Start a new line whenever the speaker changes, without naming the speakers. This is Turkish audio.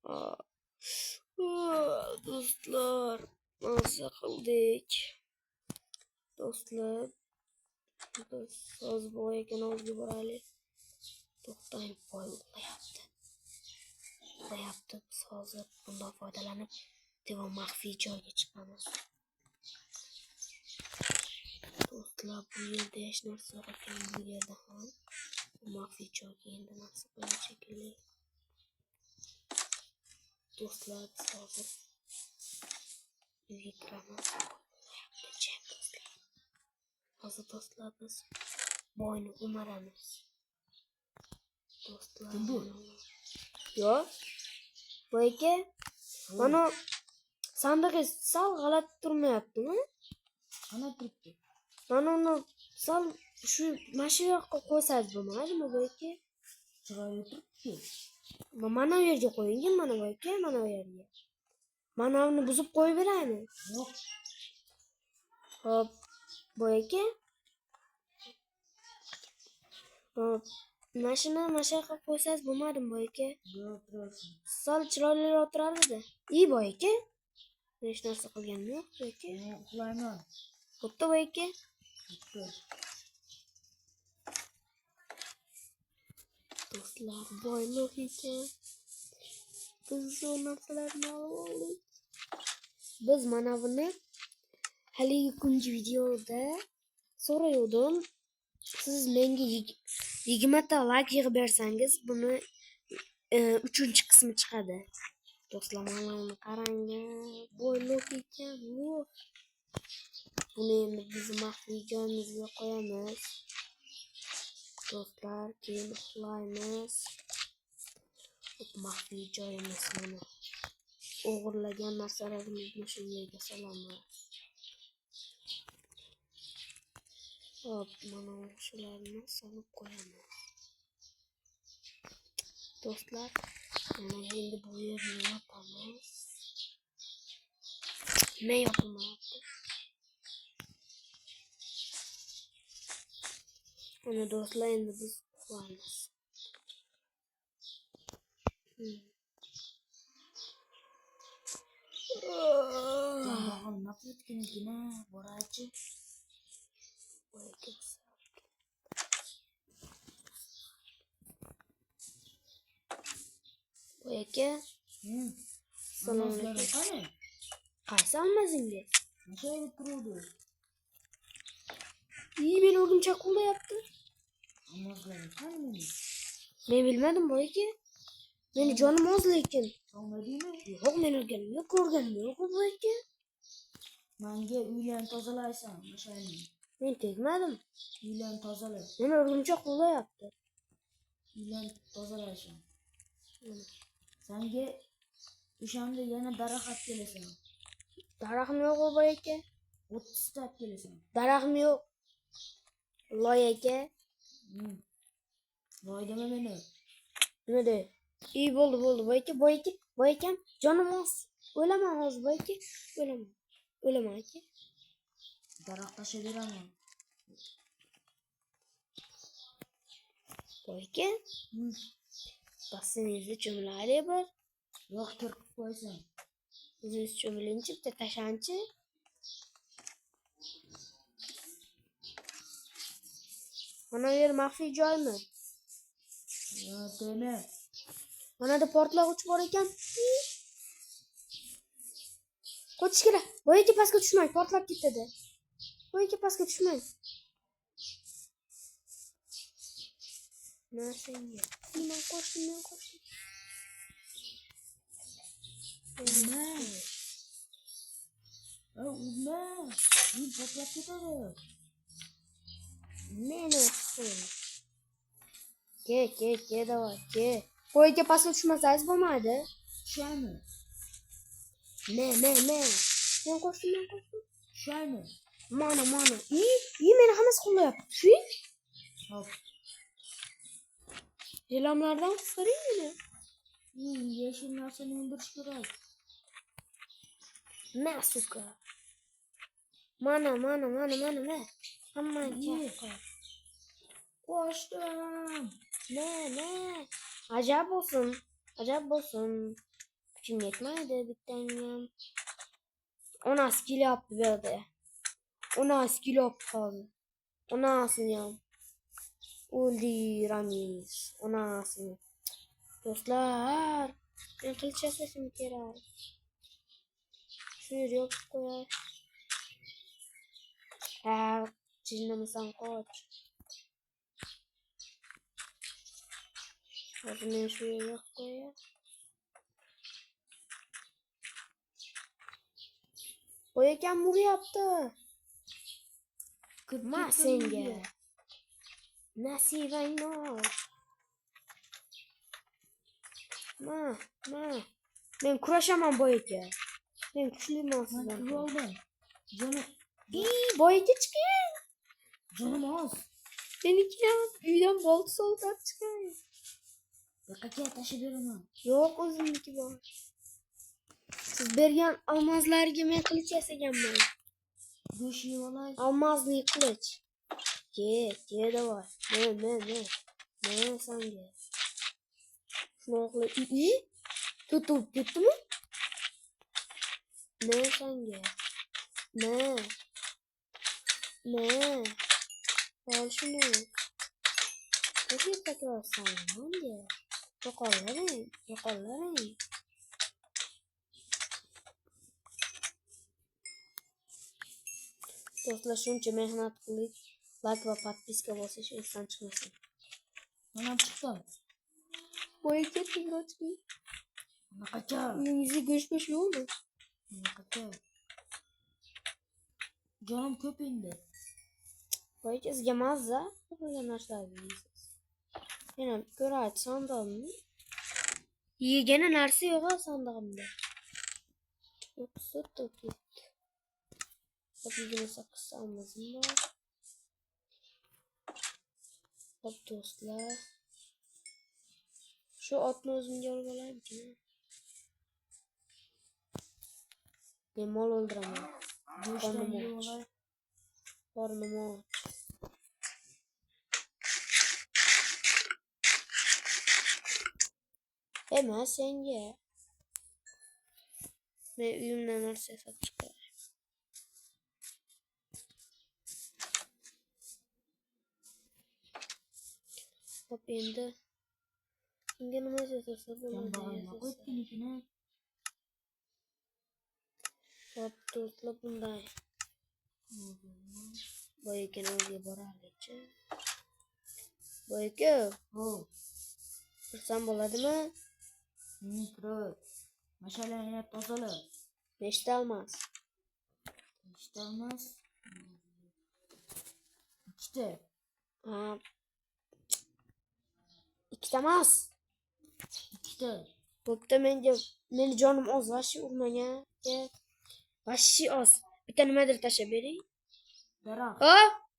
Aa, do'stlar, nasıl qildik? Do'stlar, biz so'z boy ekan o'ziga boraylik. To'xtang, boy uxlayapti. Biz hozir bundan foydalanib devon maxfiy joyga chiqamiz. Do'stlar, bu yerda hech narsa yo'q ekan, bu yerda ham maxfiy joyga endi narsa qo'yib shekilli. Do'stlar, biz hozir uyga kiramiz. Hozir do'stlar, biz boyni o'maramiz. Do'stlar, yo'q. Bu aka, mana sandig'i sal g'alati turmayaptimi?
Qana turibdi.
Mana uni sal shu mana yoqqa qo'ysangiz bo'lmaydimi bu aka?
Chiroyli turibdi.
Mana bu yerga qo'ying, mana bu aka, mana bu yerga. Mana uni buzib qo'yib beraymi?
Yo'q.
Hop, bu aka. Hop, mashina yoqqa qo'ysangiz bo'lmadimi bu aka?
Yo'q, tursin.
Sal chiroyliroq turardi. İyi bu aka. Hech narsa qilganim yo'q bu aka.
Uxlayman.
Bo'pti bu aka. Do'stlar, boylik ekan. Biz o narsalarni oldik. Biz mana buni haligi kungi videoda so'raydim. Siz menga 20 ta like yig'ib bersangiz, buni 3-qismi chiqadi. Do'stlar, mana buni qarang. Boylik ekan. Buni endi biz maxfiy joyimizga qo'yamiz. Do'stlar, keyin uxlaymiz. Maxfiy joyimiz mana. O'g'irlagan narsalarimizni shu yerga solamiz. Hop, mana shularni solib qo'yamiz. Do'stlar, mana endi bu yerni yopamiz. Nima yopilmayapti? Mana do'stlar, endi biz uxlaymiz.
Nima qilayotgan borachi?
Bu aka. Salom alaykum. Qaysi almazingiz?
Nasha turuvdi?
Meni o'rgimchak qo'llayapti.
Almazlarim qani?
Men bilmadim bu aka. Meni jonim oz lekin.
Olmadingmi?
Yo'q, men o'rganim yo'q, ko'rganim yo'q bu aka.
Menga uylarni tozalaysan, mashayni.
Men tegmadim.
Uylarni tozala.
Meni o'rgimchak qo'llayapti.
Uylarni tozalaysan. Senga o'shanda yana daraxt kelasan.
Daraxtim yo'q bu aka.
30 ta kelasan.
Daraxtim yo'q. Loy aka.
Voy dema meni.
Nima de? İyi bo'ldi bu akam jonim oz. O'laman hozir bu aka. O'laman aka.
Daraxt tashlab beraman.
Bu aka. Bassingizni cho'milaylik bir.
Yo'q, turib qo'ysan.
O'zingiz cho'milinchi, bitta tashanchi. Mana bu yer maxfiy joymi?
Yo'q, dema.
Mana da portlovchi bor ekan. Qochish kerak. Bu aka pastga tushmang, portlab ketadi. Bu aka pastga tushmang. Narsangiz. Men qo'shdim.
Nima? Nima? Men portlab ketadi.
Meni ke davay, ke. Qo'yga pastga tushmasangiz bo'lmaydi.
Tushaymi?
Men qo'shdim.
Tushaymi?
Mana. Meni hammasi qo'llayapti. Tushing.
Hop.
Relamlardan qutqaring meni.
Yashil narsani o'ldirish kerak.
Na suka. Mana. Hamma chaqqa.
Qo'shdim.
Ne. Ajab bo'lsin. Gücüm yetmedi bitteniyem. 10 kilo yaptı böyle. 10 kilo yaptı. 10 yam. Uldi Ramiz. 10. Dostlar. Ben kılıç yasasım kere. Şuraya yok koyar. Ha, çizmemesen koç. O zaman şuraya yok koyar. Boyayken buraya yaptı. Ma senge. Nasiben no. Ma. Ben kuraşamam boyayken. Ben güçlüyüm
Ben
aslında.
iyi oldum. Canım,
İyi boyayken çıkıyor.
canım az.
Benimkiler büyüden bol soldan çıkıyor.
Kaçaya taşıyorum ha.
Yok uzunluki bu. Siz bergen almazlar gibi kılıç yasagan ben.
Göşüğü olay.
Almazlı kılıç. Ye de var. Ne sen ye. Şunu iyi. Tutup gitti mi? Ne sen ye. Ne. Al şunu. Nasıl tekrar sen ye. Yokalların. Dostlar şunca mehnat kılıp like ve подписка olsa şu insan çıkmasın.
Bana çıktım.
Boyayken tingotli.
Bana kaça.
Yüzü görüşmüş iyi oldu.
Bana kaça. Canım köpeğinde.
Boyayken yemez da. Böyle narslar biliyorsunuz. Yani göre aç sandalını. İyi gene narsı yok ha sandalımda. Yoksa da git. Tabii yine sakız almazım var. Hop dostlar. Şu atma özüm yorgalayım ki. Ben mal öldüremem.
Göçten
Karnım
iyi
aç.
olay.
Karnım aç. Hemen sen ye. Ve üyümden her sefer çıkar. Hop endi. Şimdi nima sesası
Sen bağırma. Koy kilikine.
Hop do'stlar bunday. Boyayken o'ziga borarlikchi. Boyaka,
Oh.
tursam bo'ladimi?
Turib. Mashalani tozala.
Nechta olmas?
İşte olmaz. İşte.
Ha, ikkita emas.
İşte.
Bo'pti, meni jonim oz, vashi urmang. Vashi oz. Bitta nimadir tashlab bering.
Daraxt.
Hop!